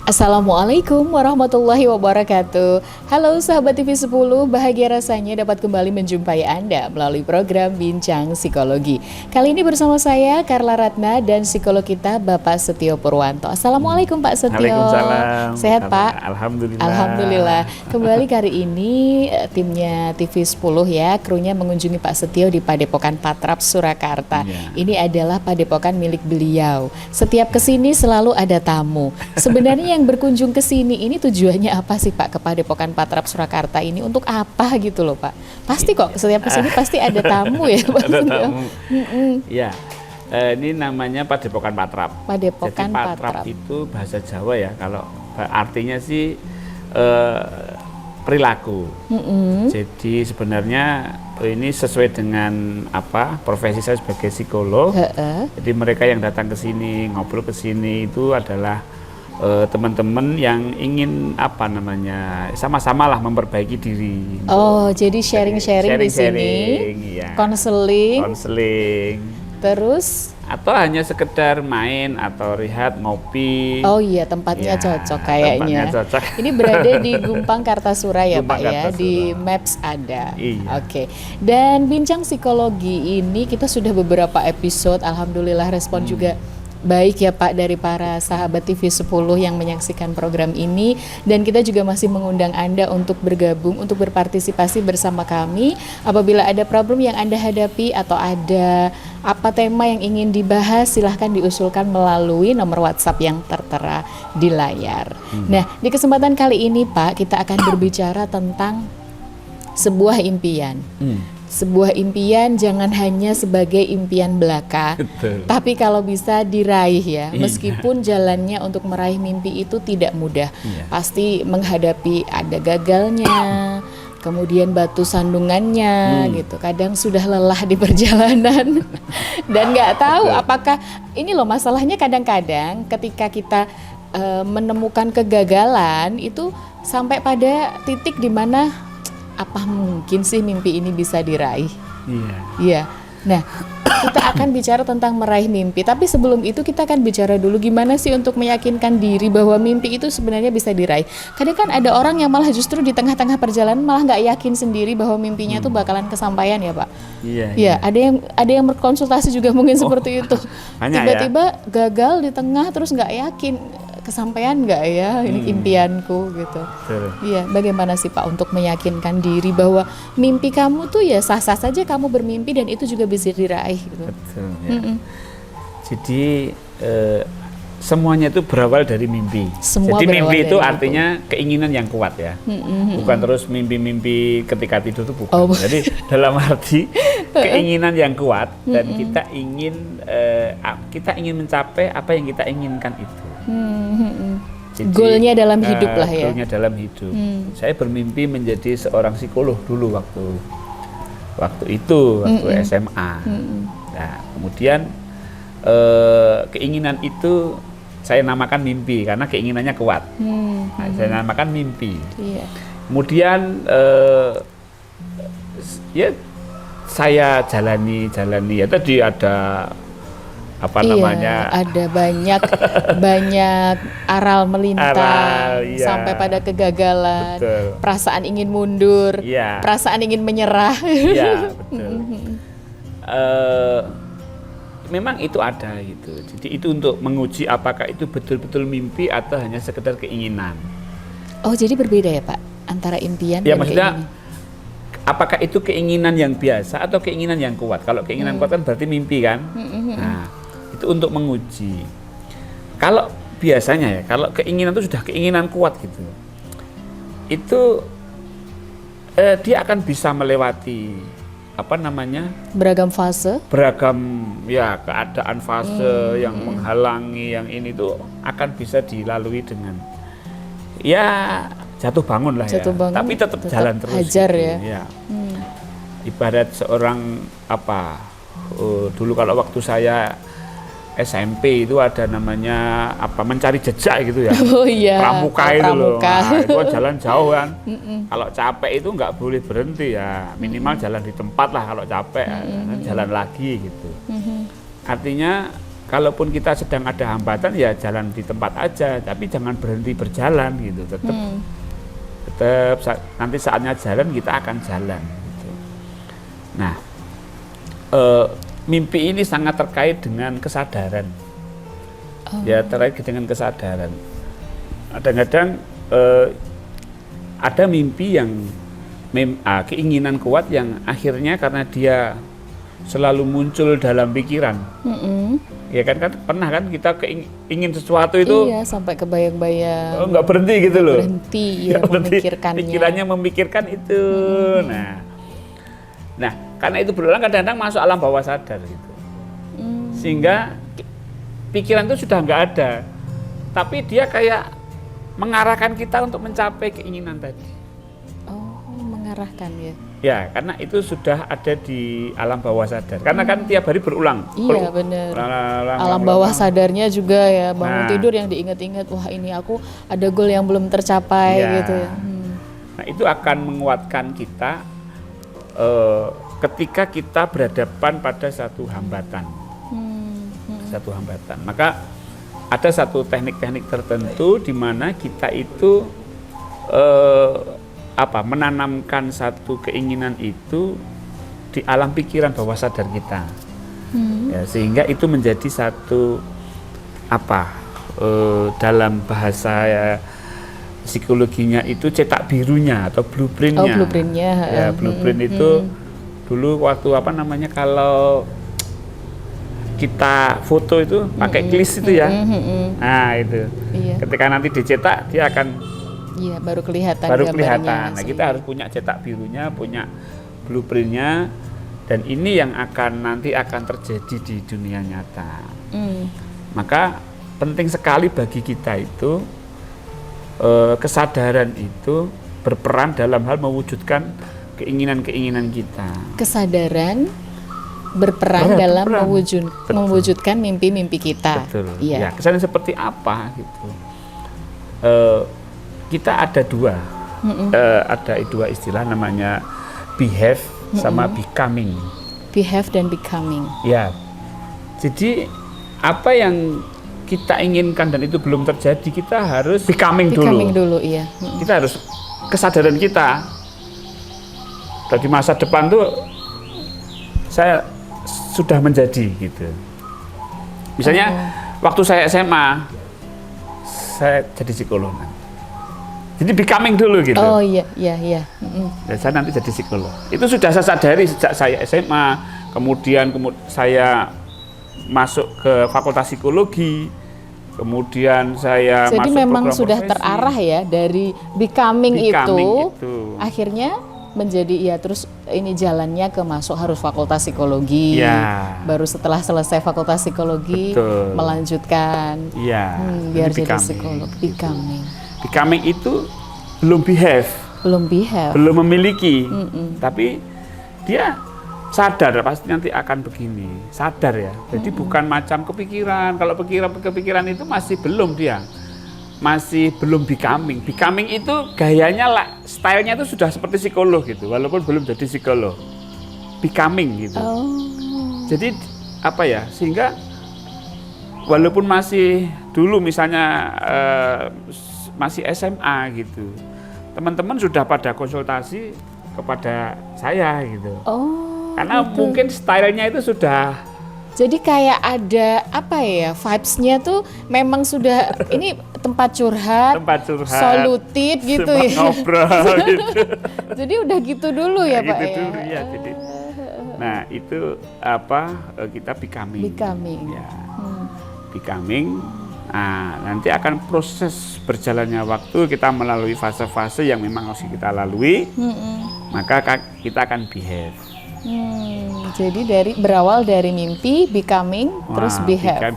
Assalamualaikum warahmatullahi wabarakatuh. Halo sahabat TV 10, bahagia rasanya dapat kembali menjumpai Anda melalui program Bincang Psikologi. Kali ini bersama saya Carla Ratna dan psikolog kita Bapak Setio Purwanto. Assalamualaikum Pak Setio. Waalaikumsalam. Sehat Pak? Alhamdulillah. Alhamdulillah. Kembali kali ini timnya TV 10 ya, krunya mengunjungi Pak Setio di Padepokan Patrap Surakarta. Ya. Ini adalah padepokan milik beliau. Setiap kesini selalu ada tamu. Sebenarnya yang berkunjung ke sini ini tujuannya apa sih Pak, ke Padepokan Patrap Surakarta ini untuk apa gitu loh Pak? Pasti kok setiap kesini pasti ada tamu ya Pak. Ada tamu. Ya, ini namanya Padepokan Patrap. Padepokan Jadi Patrap Patrap itu bahasa Jawa ya, kalau artinya sih perilaku. Jadi sebenarnya ini sesuai dengan apa profesi saya sebagai psikolog. Jadi mereka yang datang ke sini, ngobrol ke sini itu adalah teman-teman yang ingin apa namanya sama-sama lah memperbaiki diri. Oh, jadi sharing-sharing di sini, ya. konseling, terus atau hanya sekedar main atau rehat ngopi. oh iya tempatnya Ya, cocok kayaknya. tempatnya cocok. Ini berada di Gumpang Kartasura ya Gumpang Pak ya, Kartasura. di Maps ada. Iya. Oke. Dan bincang psikologi ini kita sudah beberapa episode, alhamdulillah respon juga baik ya Pak dari para sahabat TV 10 yang menyaksikan program ini, dan kita juga masih mengundang Anda untuk bergabung, untuk berpartisipasi bersama kami apabila ada problem yang Anda hadapi atau ada apa tema yang ingin dibahas, silahkan diusulkan melalui nomor WhatsApp yang tertera di layar. Nah, di kesempatan kali ini Pak, kita akan berbicara tentang sebuah impian. Sebuah impian jangan hanya sebagai impian belaka, Betul. tapi kalau bisa diraih ya. Iya. Meskipun jalannya untuk meraih mimpi itu tidak mudah, Iya. pasti menghadapi ada gagalnya, kemudian batu sandungannya gitu. Kadang sudah lelah di perjalanan dan nggak tahu apakah ini loh masalahnya. Kadang-kadang ketika kita menemukan kegagalan itu sampai pada titik di mana apa mungkin sih mimpi ini bisa diraih? Iya. Iya. Nah, kita akan bicara tentang meraih mimpi. Tapi sebelum itu kita akan bicara dulu gimana sih untuk meyakinkan diri bahwa mimpi itu sebenarnya bisa diraih. Kadang kan ada orang yang malah justru di tengah-tengah perjalanan malah nggak yakin sendiri bahwa mimpinya tuh bakalan kesampaian ya Pak. Iya. Ya, ada yang berkonsultasi juga mungkin seperti itu. banyak ya. Tiba-tiba gagal di tengah terus nggak yakin kesampaian nggak ya ini impianku gitu. Betul. Iya, bagaimana sih Pak untuk meyakinkan diri bahwa mimpi kamu tuh ya sah-sah saja kamu bermimpi dan itu juga bisa diraih gitu. Betul. Ya. Jadi semuanya itu berawal dari mimpi. Semua Jadi berawal mimpi dari itu mimpi. artinya keinginan yang kuat ya. Bukan terus mimpi-mimpi ketika tidur itu bukan. Oh. Jadi dalam arti keinginan yang kuat dan kita ingin mencapai apa yang kita inginkan itu. Jadi, Goalnya dalam hidup lah ya. Goalnya dalam hidup. Saya bermimpi menjadi seorang psikolog dulu waktu SMA. Nah, kemudian keinginan itu saya namakan mimpi karena keinginannya kuat. Nah, saya namakan mimpi. Iya. Kemudian ya saya jalani ya tadi ada apa namanya, ada banyak aral melintas iya. sampai pada kegagalan. Betul. Perasaan ingin mundur, Iya. perasaan ingin menyerah. Iya, betul. Memang itu ada gitu. Jadi itu untuk menguji apakah itu betul-betul mimpi atau hanya sekedar keinginan. Oh, jadi berbeda ya Pak antara impian Ya dan maksudnya keinginan. apakah itu keinginan yang biasa atau keinginan yang kuat? Kalau keinginan kuat kan berarti mimpi kan? Nah, itu untuk menguji. Kalau biasanya ya, kalau keinginan itu sudah keinginan kuat gitu, itu dia akan bisa melewati apa namanya Beragam fase. beragam ya keadaan fase yang menghalangi yang ini tuh akan bisa dilalui dengan ya jatuh bangun lah Jatuh ya, bangun, tapi tetap jalan terus. hajar gitu, ya. Ibarat seorang apa dulu kalau waktu saya SMP itu ada namanya apa mencari jejak gitu ya. Oh iya. Pramuka itu loh. Pramuka. Nah, itu kan jalan jauh kan. Kalau capek itu nggak boleh berhenti ya. Minimal jalan di tempat lah kalau capek. Jalan lagi gitu. Artinya kalaupun kita sedang ada hambatan ya jalan di tempat aja, tapi jangan berhenti berjalan gitu. Tetap nanti saatnya jalan kita akan jalan gitu. Nah, mimpi ini sangat terkait dengan kesadaran. Ya, terkait dengan kesadaran. Kadang-kadang ada mimpi yang keinginan kuat yang akhirnya karena dia selalu muncul dalam pikiran. Ya kan pernah kan kita ingin sesuatu itu sampai kebayang-bayang. Nggak berhenti gitu loh. Berhenti ya memikirkannya. Pikirannya memikirkan itu. Nah, karena itu berulang kadang-kadang masuk alam bawah sadar gitu. Sehingga pikiran itu sudah nggak ada. Tapi dia kayak mengarahkan kita untuk mencapai keinginan tadi. Oh, mengarahkan ya. Ya, karena itu sudah ada di alam bawah sadar. Karena kan tiap hari berulang. Iya, benar. Alam bawah sadarnya juga ya, bangun tidur yang diingat-ingat, wah ini aku ada goal yang belum tercapai gitu ya. Nah, itu akan menguatkan kita ketika kita berhadapan pada satu hambatan. Satu hambatan. Maka ada satu teknik-teknik tertentu di mana kita itu menanamkan satu keinginan itu di alam pikiran bawah sadar kita, ya, sehingga itu menjadi satu dalam bahasa psikologinya itu cetak birunya atau blueprintnya. Oh, blueprintnya. Ya, blueprint itu dulu waktu kalau kita foto itu pakai klis itu ya. Nah itu. Iya. Ketika nanti dicetak dia akan baru kelihatan. Nah, kita harus punya cetak birunya, punya blueprintnya, dan ini yang nanti akan terjadi di dunia nyata. Maka penting sekali bagi kita itu kesadaran itu berperan dalam hal mewujudkan keinginan-keinginan kita. Kesadaran berperan dalam mewujudkan mimpi-mimpi kita. Betul. Iya. Ya, kesadaran seperti apa gitu. Kita ada dua istilah namanya behave sama becoming. Behave dan becoming. Ya. Jadi apa yang kita inginkan dan itu belum terjadi, kita harus becoming dulu. Iya. Kita harus kesadaran kita. Di masa depan tuh saya sudah menjadi gitu. Misalnya waktu saya SMA saya jadi psikolog. Jadi becoming dulu gitu. Oh iya. Dan saya nanti jadi psikolog. Itu sudah saya sadari sejak saya SMA. Kemudian saya masuk ke Fakultas Psikologi. Kemudian saya jadi masuk memang program sudah profesi. terarah ya dari becoming itu. Akhirnya menjadi terus ini jalannya ke masuk harus Fakultas Psikologi. Ya. Baru setelah selesai Fakultas Psikologi melanjutkan. Iya. Biar jadi psikolog. Becoming itu belum behave, belum memiliki, tapi dia sadar pasti nanti akan begini, sadar ya. Jadi bukan macam kepikiran. Kalau kepikiran itu masih belum becoming. Becoming itu gayanya stylenya itu sudah seperti psikolog gitu, walaupun belum jadi psikolog. Becoming gitu. Jadi sehingga walaupun masih dulu misalnya masih SMA gitu, teman-teman sudah pada konsultasi kepada saya gitu. Karena mungkin stylenya itu sudah. Jadi kayak ada vibes-nya tuh memang sudah ini tempat curhat, solutif gitu ya. Ngobrol gitu. Jadi udah gitu dulu ya Pak gitu dulu, ya. Jadi, nah itu kita becoming. Ya. Becoming. Nah, nanti akan proses berjalannya waktu kita melalui fase-fase yang memang harus kita lalui, maka kita akan behave. Jadi berawal dari mimpi, becoming, terus behave.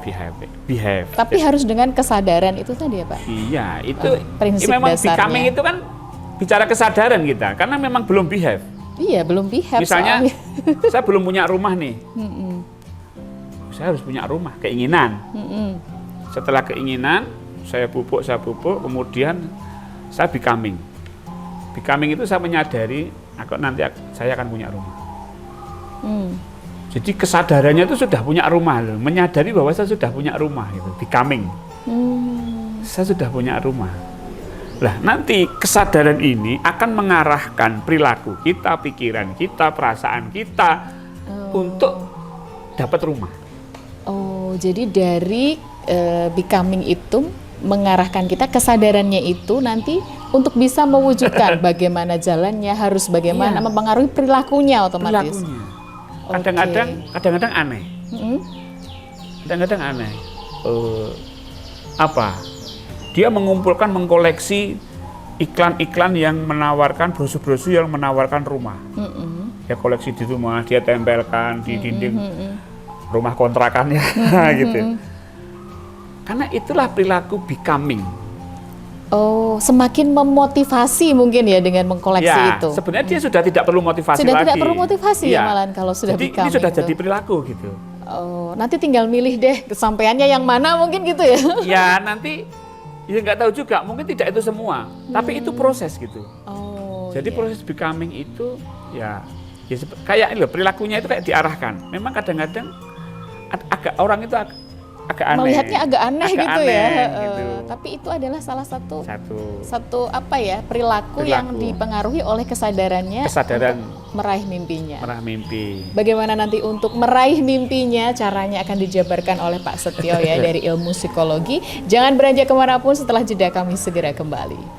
Behave. Tapi harus dengan kesadaran itu tadi ya Pak? Iya, itu prinsip memang dasarnya. Becoming itu kan bicara kesadaran kita, karena memang belum behave. Iya, belum behave. Misalnya, saya belum punya rumah nih. Saya harus punya rumah, keinginan. Setelah keinginan, saya pupuk, kemudian saya becoming. Becoming itu saya menyadari, nanti saya akan punya rumah. Jadi kesadarannya itu sudah punya rumah, loh. Menyadari bahwa saya sudah punya rumah, gitu. Becoming. Saya sudah punya rumah. Lah nanti kesadaran ini akan mengarahkan perilaku kita, pikiran kita, perasaan kita untuk dapat rumah. Oh, jadi dari becoming itu mengarahkan kita, kesadarannya itu nanti untuk bisa mewujudkan bagaimana jalannya, harus bagaimana mempengaruhi perilakunya otomatis. Perilakunya. Kadang-kadang aneh. Kadang-kadang aneh. Dia mengumpulkan, mengkoleksi iklan-iklan yang menawarkan, brosur-brosur yang menawarkan rumah. Dia koleksi di rumah, dia tempelkan di dinding rumah kontrakannya, gitu. Karena itulah perilaku becoming. Oh, semakin memotivasi mungkin ya dengan mengkoleksi itu. Sebenarnya dia sudah tidak perlu motivasi sudah lagi. Tidak perlu motivasi ya malahan kalau sudah jadi becoming. Ini sudah itu. Jadi perilaku gitu. Oh, nanti tinggal milih deh kesampaiannya yang mana mungkin gitu ya. Ya nanti ya nggak tahu juga, mungkin tidak itu semua, tapi itu proses gitu. Oh. Jadi proses becoming itu ya kayak ini loh, perilakunya itu kayak diarahkan. Memang kadang-kadang orang itu agak aneh. Melihatnya agak aneh gitu ya. Gitu. Tapi itu adalah salah satu Perilaku perilaku yang dipengaruhi oleh kesadaran meraih mimpinya. Meraih mimpi. Bagaimana nanti untuk meraih mimpinya, caranya akan dijabarkan oleh Pak Setio ya dari ilmu psikologi. Jangan beranjak kemanapun, setelah jeda kami segera kembali.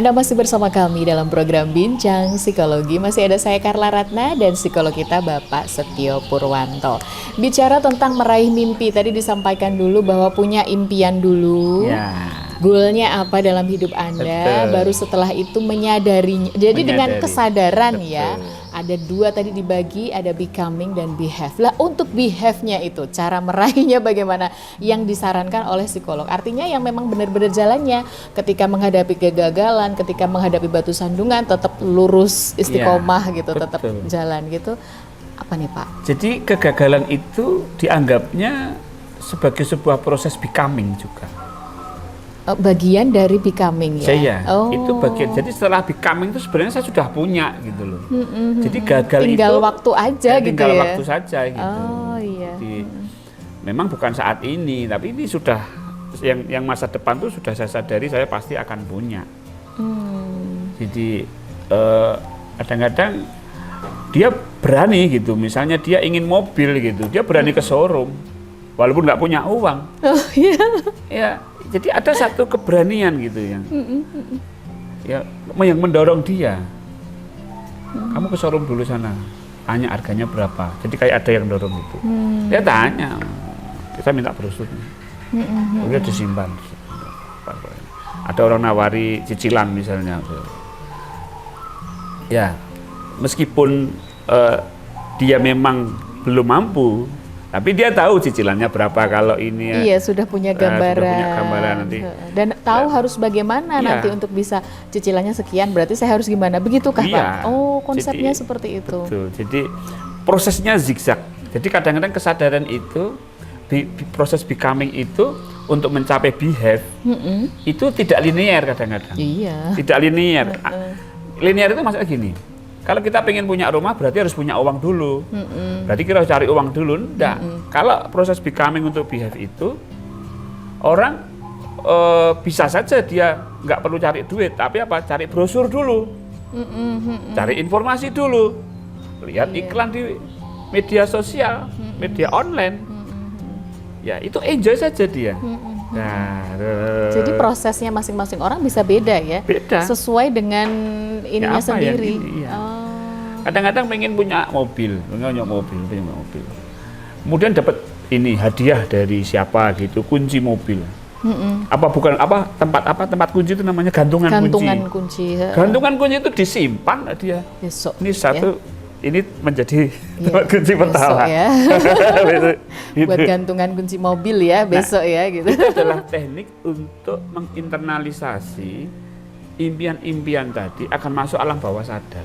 Anda masih bersama kami dalam program Bincang Psikologi. Masih ada saya Carla Ratna dan psikolog kita Bapak Setio Purwanto. Bicara tentang meraih mimpi, tadi disampaikan dulu bahwa punya impian dulu. Ya. Goalnya apa dalam hidup Anda, Betul. baru setelah itu menyadarinya. Jadi dengan kesadaran. Betul. Ya, ada dua tadi dibagi, ada becoming dan behave. Lah untuk behave-nya itu, cara meraihnya bagaimana yang disarankan oleh psikolog. Artinya yang memang benar-benar jalannya ketika menghadapi kegagalan, ketika menghadapi batu sandungan tetap lurus, istiqomah ya, gitu, betul. Tetap jalan gitu. Apa nih Pak? Jadi kegagalan itu dianggapnya sebagai sebuah proses becoming juga. Bagian dari becoming ya? Saya, itu bagian. Jadi setelah becoming itu sebenarnya saya sudah punya gitu loh. Jadi gagal tinggal itu waktu aja gitu tinggal ya? waktu saja gitu. Oh iya. Jadi, memang bukan saat ini, tapi ini sudah yang masa depan tuh sudah saya sadari saya pasti akan punya. Jadi kadang-kadang dia berani gitu, misalnya dia ingin mobil gitu, dia berani ke showroom walaupun nggak punya uang. Oh iya. Ya, jadi ada satu keberanian gitu yang mendorong dia. Kamu ke showroom dulu sana, tanya harganya berapa. Jadi kayak ada yang dorong itu. Dia tanya, kita minta brosurnya, udah disimpan. Ada orang nawari cicilan misalnya. Ya, meskipun dia memang belum mampu, tapi dia tahu cicilannya berapa kalau ini ya. Iya, sudah punya gambaran. Sudah punya gambaran nanti. Dan tahu harus bagaimana nanti untuk bisa cicilannya sekian, berarti saya harus gimana? Begitukah Pak? Oh, konsepnya seperti itu. Betul. Jadi prosesnya zigzag. Jadi kadang-kadang kesadaran itu, proses becoming itu untuk mencapai behave, itu tidak linear kadang-kadang. Iya. Tidak linear. Linear itu maksudnya gini. Kalau kita pengen punya rumah berarti harus punya uang dulu. Berarti kita harus cari uang dulu. Enggak. Kalau proses becoming untuk behave itu, orang bisa saja dia nggak perlu cari duit, tapi apa? Cari brosur dulu, cari informasi dulu, lihat iklan di media sosial, media online. Ya itu enjoy saja dia. Nah, jadi prosesnya masing-masing orang bisa beda ya, beda. Sesuai dengan ininya sendiri. Kadang-kadang pengen punya mobil, punya mobil. Kemudian dapat ini hadiah dari siapa gitu, kunci mobil. Tempat kunci itu namanya gantungan kunci. Kunci. Gantungan kunci itu disimpan dia. Besok. Ini satu ini menjadi Iya, tempat kunci besok pertama. ya. Besok, gitu. Buat gantungan kunci mobil ya besok ya gitu. Itu adalah teknik untuk menginternalisasi impian-impian tadi akan masuk alam bawah sadar.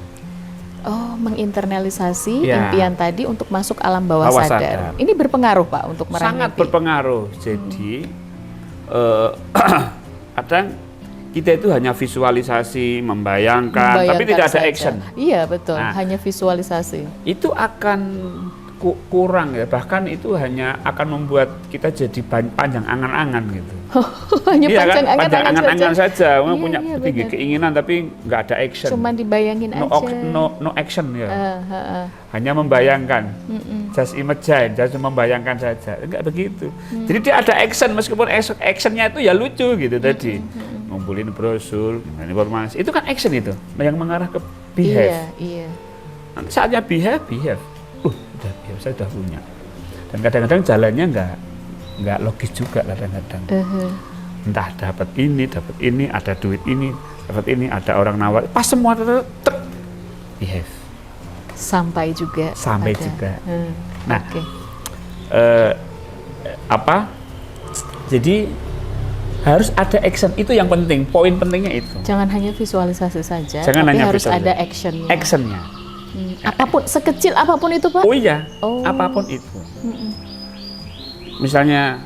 Oh, menginternalisasi Ya. impian tadi untuk masuk alam bawah, Bawah sadar. sadar. Ini berpengaruh Pak untuk meraih Sangat mimpi? berpengaruh. Jadi kadang kita itu hanya visualisasi, membayangkan, tapi Membayangkan tidak ada saja. action. Iya betul, Nah. hanya visualisasi. Itu akan kurang ya, bahkan itu hanya akan membuat kita jadi panjang angan-angan gitu. Hanya Iya kan, panjang panjang angan-angan angan-angan saja, Iya, punya iya, tinggi benar. keinginan tapi nggak ada action. Cuman dibayangin no, aja. no action ya. Heeh. Hanya membayangkan, just imagine, just membayangkan saja, enggak begitu. Jadi dia ada action, meskipun actionnya itu ya lucu gitu tadi, ngumpulin brosur, informasi, itu kan action itu, yang mengarah ke behave. Iya. Nanti saatnya behave, saya sudah punya. Dan kadang-kadang jalannya nggak logis juga kadang-kadang. Entah dapat ini, ada duit ini, dapat ini, ada orang nawar, pas semua tek, behave. Sampai juga. Sampai ada. juga. Hmm. Nah, Oke. Jadi harus ada action, itu yang penting, poin pentingnya itu. Jangan hanya visualisasi saja, Jangan tapi hanya harus visualisasi. ada actionnya. Actionnya. Apapun, sekecil apapun itu Pak. Oh iya, Oh. apapun itu. Misalnya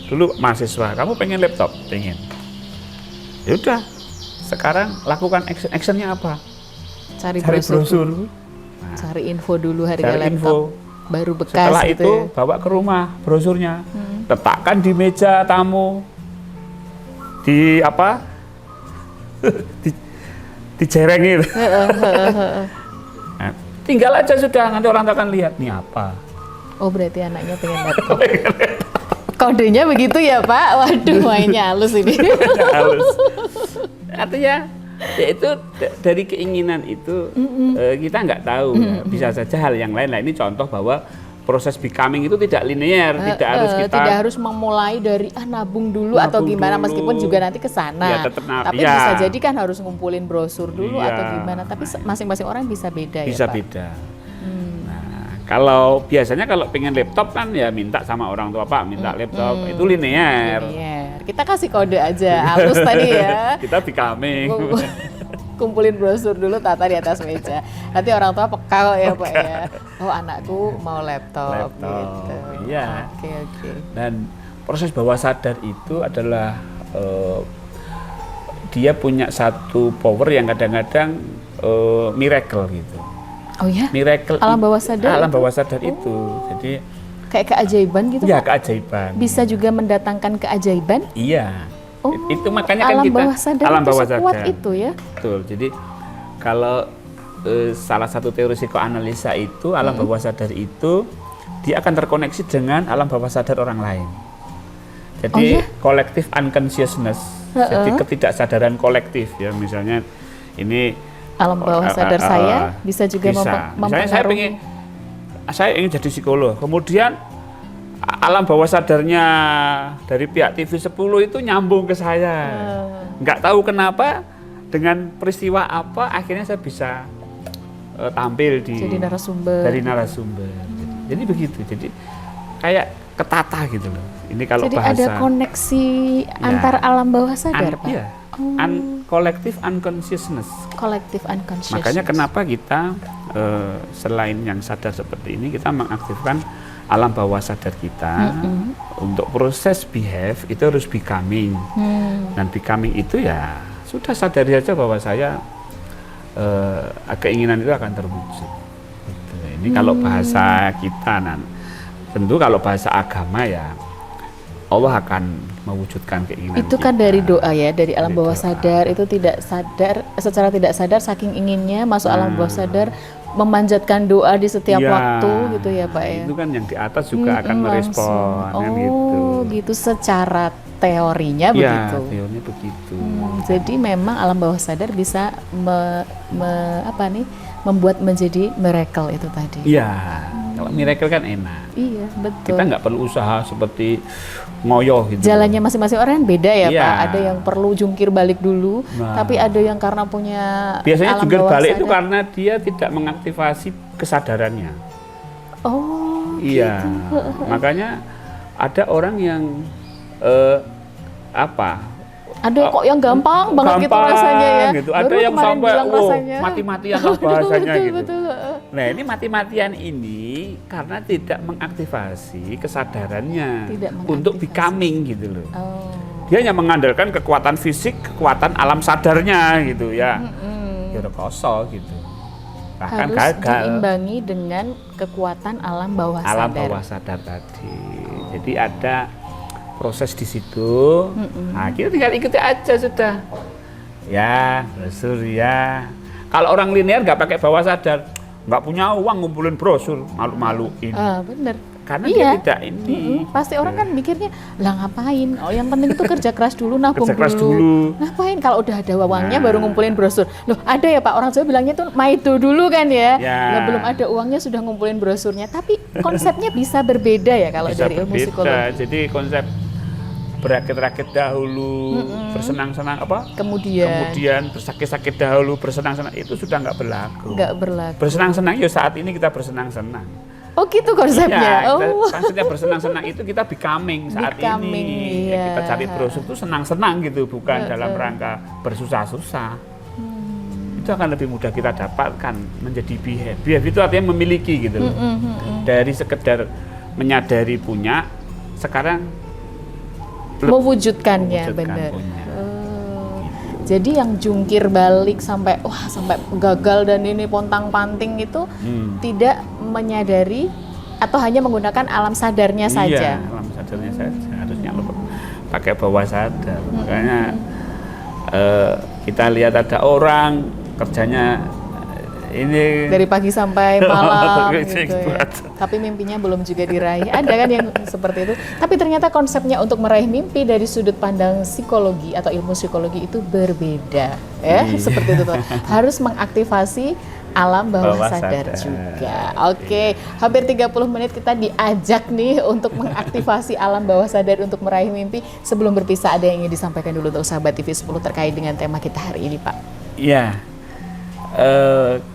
dulu mahasiswa, kamu pengen laptop, pengen. Ya udah, sekarang lakukan actionnya apa? Cari Cari brosur. brosur. Cari info dulu harga Cari laptop. info. Baru bekas Setelah gitu itu ya. bawa ke rumah brosurnya, letakkan di meja tamu, di apa? Dijerengin. Nah, tinggal aja sudah, nanti orang akan lihat nih apa. Oh berarti anaknya pengen laptop. Kodenya begitu ya Pak? Waduh mainnya halus ini. Halus. Artinya ya itu dari keinginan itu kita nggak tahu ya. Bisa saja hal yang lain. Nah ini contoh bahwa proses becoming itu tidak linear, tidak harus kita tidak harus memulai dari nabung dulu atau Nabung gimana dulu. meskipun juga nanti ke sana. Ya, tetap Tapi ya. bisa jadi kan harus ngumpulin brosur dulu Iya. atau gimana. Tapi masing-masing orang bisa beda bisa ya Pak. beda. Nah, kalau biasanya kalau pengen laptop kan ya minta sama orang tua, Pak minta laptop, itu linear. Linear. Kita kasih kode aja halus tadi ya. Kita becoming. Kumpulin brosur dulu, tata di atas meja. Nanti orang tua peka ya Pak ya. Oh anakku mau laptop. Gitu. Iya. Oke. Dan proses bawah sadar itu adalah dia punya satu power yang kadang-kadang miracle gitu. Oh ya? Miracle Alam bawah sadar alam itu? bawah sadar itu. Jadi Kayak keajaiban gitu ya Pak? keajaiban. Bisa juga mendatangkan keajaiban? Iya. Oh, Itu makanya kan alam kita bawah sadar alam itu bawah sekuat sadar. itu ya? Betul. Jadi kalau salah satu teori psikoanalisa itu alam bawah sadar itu dia akan terkoneksi dengan alam bawah sadar orang lain. Jadi Oh, ya? collective unconsciousness. Jadi ketidaksadaran kolektif ya, misalnya ini Alam bawah sadar saya bisa juga bisa. Misalnya mempengaruhi. saya ingin jadi psikolog, kemudian alam bawah sadarnya dari pihak TV 10 itu nyambung ke saya. Nggak tahu kenapa, dengan peristiwa apa akhirnya saya bisa tampil Jadi narasumber. dari narasumber. Jadi begitu. Jadi kayak ketata gitu loh. Ini kalau Jadi bahasa ada koneksi antar alam bawah sadar Pak? iya. Collective unconsciousness. Collective unconscious. Makanya kenapa kita selain yang sadar seperti ini, kita mengaktifkan alam bawah sadar kita untuk proses behave itu harus becoming. Dan becoming itu ya sudah sadari saja bahwa saya keinginan itu akan terwujud. Gitu. Ini kalau bahasa kita, tentu kalau bahasa agama ya Allah akan mewujudkan keinginan Itu kan kita. dari doa ya, dari alam Dari bawah doa. sadar itu tidak sadar, secara tidak sadar saking inginnya masuk alam bawah sadar, memanjatkan doa di setiap Iya. waktu gitu ya Pak ya. Itu kan yang di atas juga akan merespon Langsung. kan gitu. Oh gitu secara teorinya Ya, begitu. teorinya begitu. Jadi memang alam bawah sadar bisa membuat menjadi miracle itu tadi. Iya, kalau miracle kan enak. Iya betul. Kita nggak perlu usaha seperti ngoyoh gitu. Jalannya masing-masing orang beda ya Iya. Pak. Ada yang perlu jungkir balik dulu, Nah. tapi ada yang karena punya Biasanya alam jungkir bawah balik itu sadar. karena dia tidak mengaktifasi kesadarannya. Oh, Iya, gitu. makanya ada orang yang Ada kok yang gampang banget gitu gampang rasanya ya. gitu. Baru Ada yang kemarin sampai bilang rasanya. mati-matian lah bahasanya Betul, gitu. betul. Nah ini mati-matian ini karena tidak mengaktifasi kesadarannya Tidak untuk mengaktifasi. becoming gitu loh. Oh. Dia hanya mengandalkan kekuatan fisik, kekuatan alam sadarnya gitu ya. Ya udah kosong gitu. Bahkan Harus gagal. diimbangi dengan kekuatan alam bawah Alam sadar. bawah sadar tadi. Jadi ada proses di situ. Nah, kita tinggal ikuti aja sudah. Ya, brosur ya. Kalau orang linear nggak pakai bawah sadar, nggak punya uang ngumpulin brosur, malu-maluin. Bener. Karena Iya. dia tidak ini. Pasti orang kan mikirnya, lah ngapain? Oh, yang penting itu kerja keras dulu, nabung Kerja keras dulu. Ngapain kalau udah ada uangnya Nah. baru ngumpulin brosur? Loh, ada ya Pak, orang Jawa bilangnya tuh maido dulu kan ya. Ya. Lah belum ada uangnya sudah ngumpulin brosurnya. Tapi konsepnya bisa berbeda ya kalau Bisa dari ilmu berbeda. psikologi. Jadi konsep berakit-rakit dahulu, bersenang-senang kemudian bersakit-sakit dahulu, bersenang-senang itu sudah nggak berlaku. Nggak berlaku. Bersenang-senang ya saat ini kita bersenang-senang. Oh gitu konsepnya. Iya, Oh. maksudnya bersenang-senang itu kita becoming saat Becoming, ini. iya. Kita cari brosur itu senang-senang gitu, bukan dalam rangka bersusah-susah. Itu akan lebih mudah kita dapatkan menjadi behave. Behave itu artinya memiliki gitu loh. Dari sekedar menyadari punya, sekarang Mewujudkannya, mewujudkan benar. punya. Jadi yang jungkir balik sampai gagal dan ini pontang-panting itu tidak menyadari atau hanya menggunakan alam sadarnya saja. Iya, alam sadarnya saja. Harusnya lo pakai bawah sadar. Makanya kita lihat ada orang kerjanya ini Dari pagi sampai malam Gitu, gitu ya. buat. Tapi mimpinya belum juga diraih. Ada kan yang seperti itu. Tapi ternyata konsepnya untuk meraih mimpi dari sudut pandang psikologi atau ilmu psikologi itu berbeda. Ya, seperti itu tuh. Harus mengaktifasi alam bawah sadar juga. Oke, hampir 30 menit kita diajak nih untuk mengaktifasi alam bawah sadar untuk meraih mimpi. Sebelum berpisah ada yang ingin disampaikan dulu untuk sahabat TV 10 terkait dengan tema kita hari ini, Pak. Iya.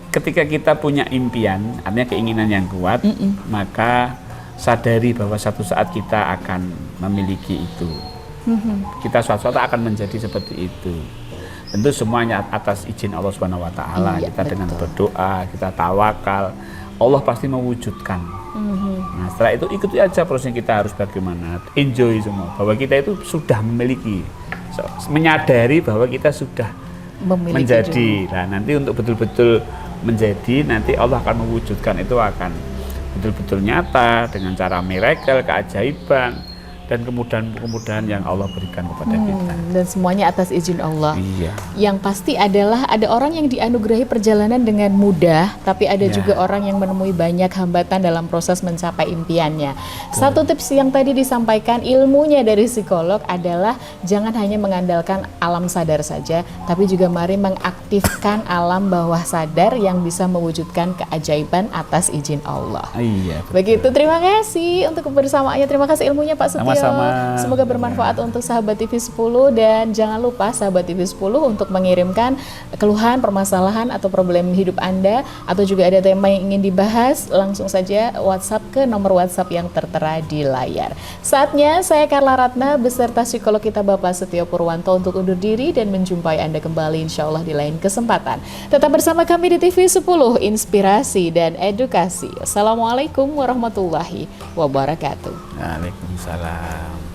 Ketika kita punya impian, artinya keinginan yang kuat, maka sadari bahwa suatu saat kita akan memiliki itu. Kita suatu saat akan menjadi seperti itu. Tentu semuanya atas izin Allah Subhanahu wa taala. Iya, Kita dengan betul. berdoa, kita tawakal, Allah pasti mewujudkan. Nah, setelah itu ikuti aja prosesnya, kita harus bagaimana, enjoy semua bahwa kita itu sudah memiliki, menyadari bahwa kita sudah Memiliki menjadi. Nah, nanti untuk betul-betul menjadi, nanti Allah akan mewujudkan itu, akan betul-betul nyata dengan cara miracle, keajaiban, dan kemudahan-kemudahan yang Allah berikan kepada kita. Dan semuanya atas izin Allah. Iya. Yang pasti adalah ada orang yang dianugerahi perjalanan dengan mudah, tapi ada Ya. juga orang yang menemui banyak hambatan dalam proses mencapai impiannya. Satu tips yang tadi disampaikan ilmunya dari psikolog adalah jangan hanya mengandalkan alam sadar saja, tapi juga mari mengaktifkan alam bawah sadar yang bisa mewujudkan keajaiban atas izin Allah. Iya. betul. Begitu, terima kasih untuk kebersamaannya. Terima kasih ilmunya Pak Setio. Sama-sama. Semoga bermanfaat untuk sahabat TV 10 dan jangan lupa sahabat TV 10 untuk mengirimkan keluhan, permasalahan atau problem hidup Anda atau juga ada tema yang ingin dibahas, langsung saja WhatsApp ke nomor WhatsApp yang tertera di layar. Saatnya saya Carla Ratna beserta psikolog kita Bapak Setio Purwanto untuk undur diri dan menjumpai Anda kembali insya Allah di lain kesempatan. Tetap bersama kami di TV 10, inspirasi dan edukasi. Assalamualaikum warahmatullahi wabarakatuh. Waalaikumsalam.